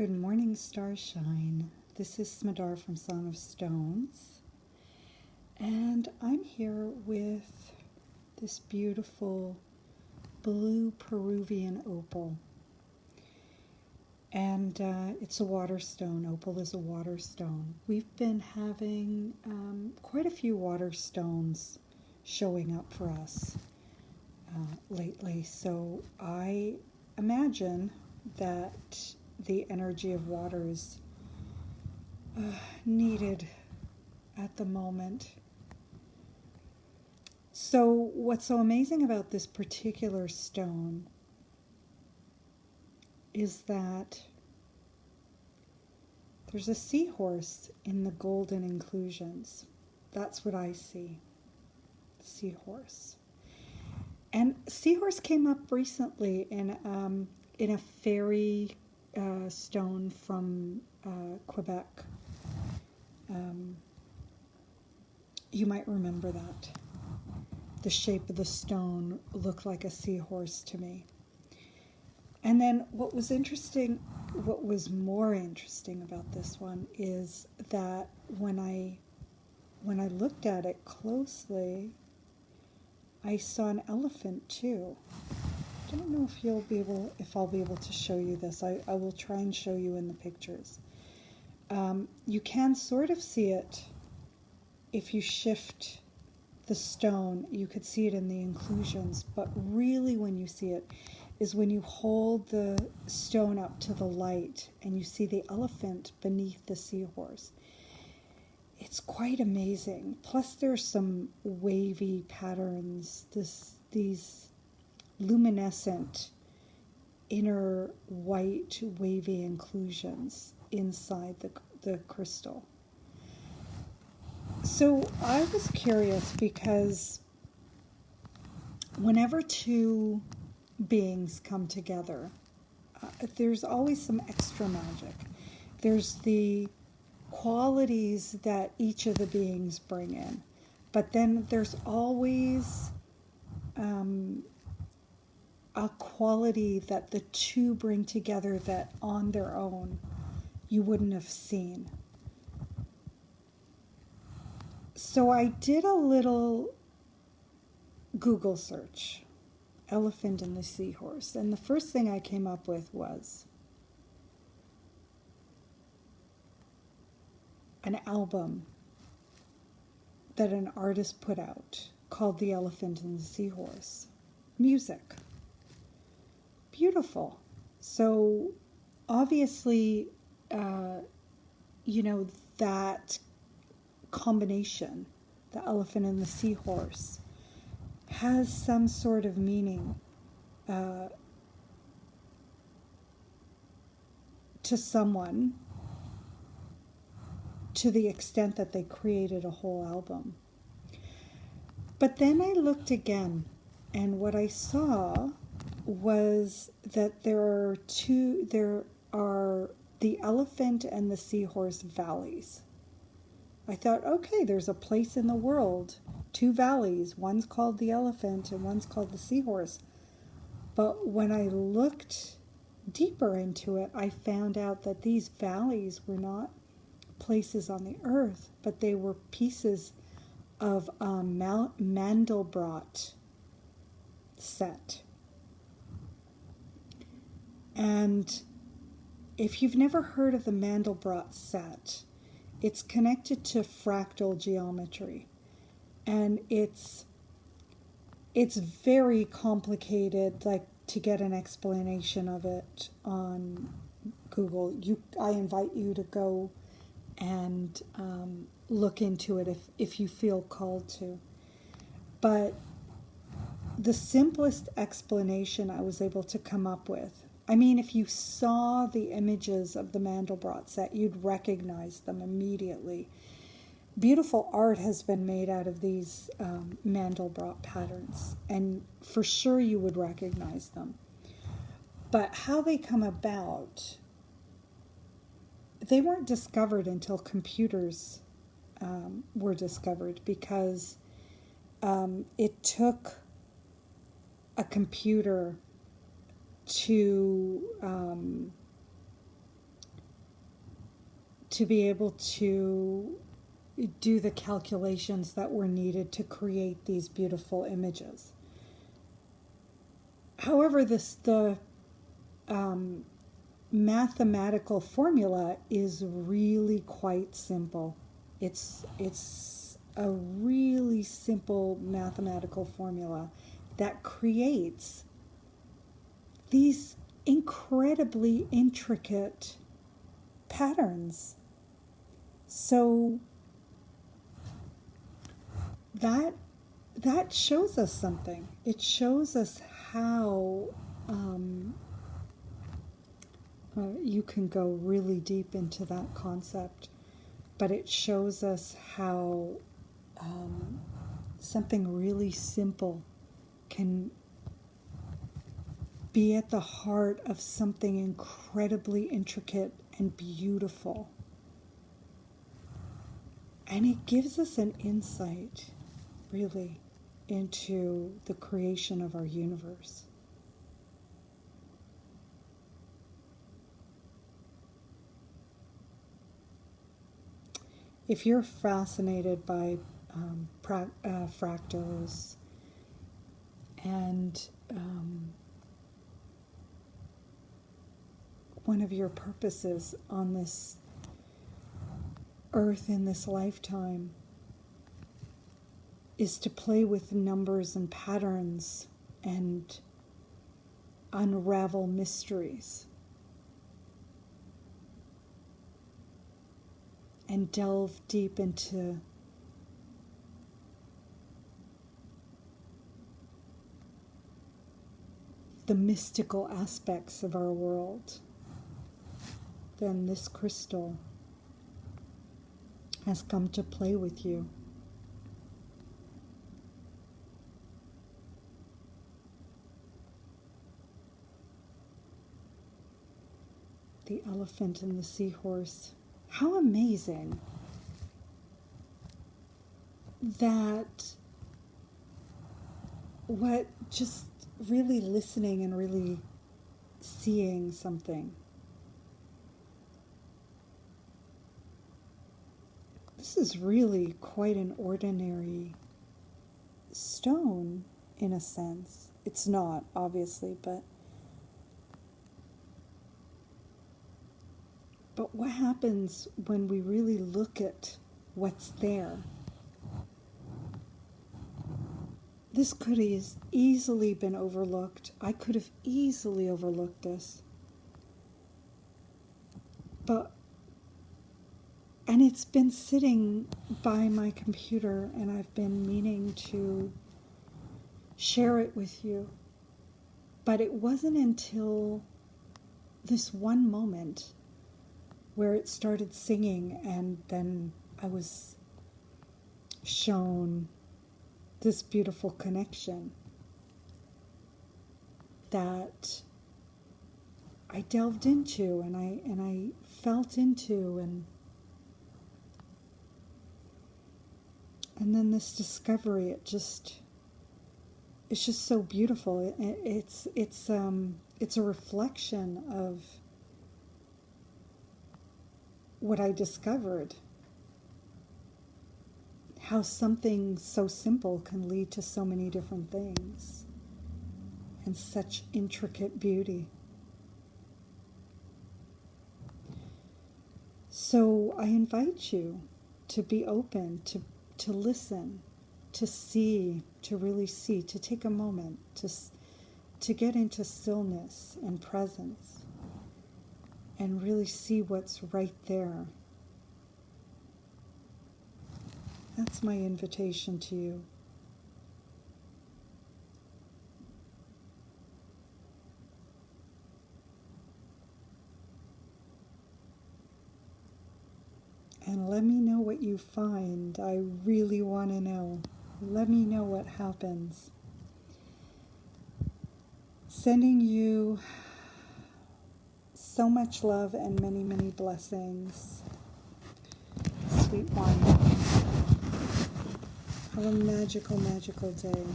Good morning, Starshine. This is Smadar from Song of Stones, and I'm here with this beautiful blue Peruvian opal. And it's a water stone. Opal is a water stone. We've been having quite a few water stones showing up for us lately, so I imagine that the energy of water is needed at the moment. So what's so amazing about this particular stone is that there's a seahorse in the golden inclusions. That's what I see. Seahorse. And seahorse came up recently in a fairy stone from Quebec. You might remember that. The shape of the stone looked like a seahorse to me. And then what was more interesting about this one is that when I looked at it closely, I saw an elephant too. I don't know if I'll be able to show you this. I will try and show you in the pictures. You can sort of see it if you shift the stone. You could see it in the inclusions, but really when you see it is when you hold the stone up to the light and you see the elephant beneath the seahorse. It's quite amazing. Plus there's some wavy patterns, these luminescent inner white wavy inclusions inside the crystal. So I was curious because whenever two beings come together, there's always some extra magic. There's the qualities that each of the beings bring in, but then there's always a quality that the two bring together that on their own you wouldn't have seen. So I did a little Google search, elephant and the seahorse, and the first thing I came up with was an album that an artist put out called The Elephant and the Seahorse. Music. Beautiful. So obviously, that combination, the elephant and the seahorse, has some sort of meaning to someone, to the extent that they created a whole album. But then I looked again, and what I saw was that there are the elephant and the seahorse valleys. I thought, okay, there's a place in the world, two valleys, one's called the elephant and one's called the seahorse. But when I looked deeper into it, I found out that these valleys were not places on the earth, but they were pieces of a Mandelbrot set. And if you've never heard of the Mandelbrot set, it's connected to fractal geometry. And it's very complicated, like to get an explanation of it on Google. I invite you to go and look into it if you feel called to. But the simplest explanation I was able to come up with, I mean, if you saw the images of the Mandelbrot set, you'd recognize them immediately. Beautiful art has been made out of these Mandelbrot patterns, and for sure you would recognize them. But how they come about, they weren't discovered until computers were discovered, because it took a computer to to be able to do the calculations that were needed to create these beautiful images. However, the mathematical formula is really quite simple. It's a really simple mathematical formula that creates these incredibly intricate patterns. So that shows us something. It shows us how you can go really deep into that concept, but it shows us how something really simple can be at the heart of something incredibly intricate and beautiful. And it gives us an insight, really, into the creation of our universe. If you're fascinated by fractals and one of your purposes on this earth in this lifetime is to play with numbers and patterns and unravel mysteries and delve deep into the mystical aspects of our world, then this crystal has come to play with you. The elephant and the seahorse. How amazing that what just really listening and really seeing something. This is really quite an ordinary stone in a sense. It's not, obviously, but what happens when we really look at what's there? This could have easily been overlooked. I could have easily overlooked this. And it's been sitting by my computer, and I've been meaning to share it with you. But it wasn't until this one moment where it started singing, and then I was shown this beautiful connection that I delved into and I felt into, and then this discovery, it's just so beautiful. It's a reflection of what I discovered, how something so simple can lead to so many different things and such intricate beauty. So I invite you to be open, to listen, to see, to really see, to take a moment, to get into stillness and presence and really see what's right there. That's my invitation to you. And let me know what you find. I really want to know. Let me know what happens. Sending you so much love and many, many blessings. Sweet one. Have a magical, magical day.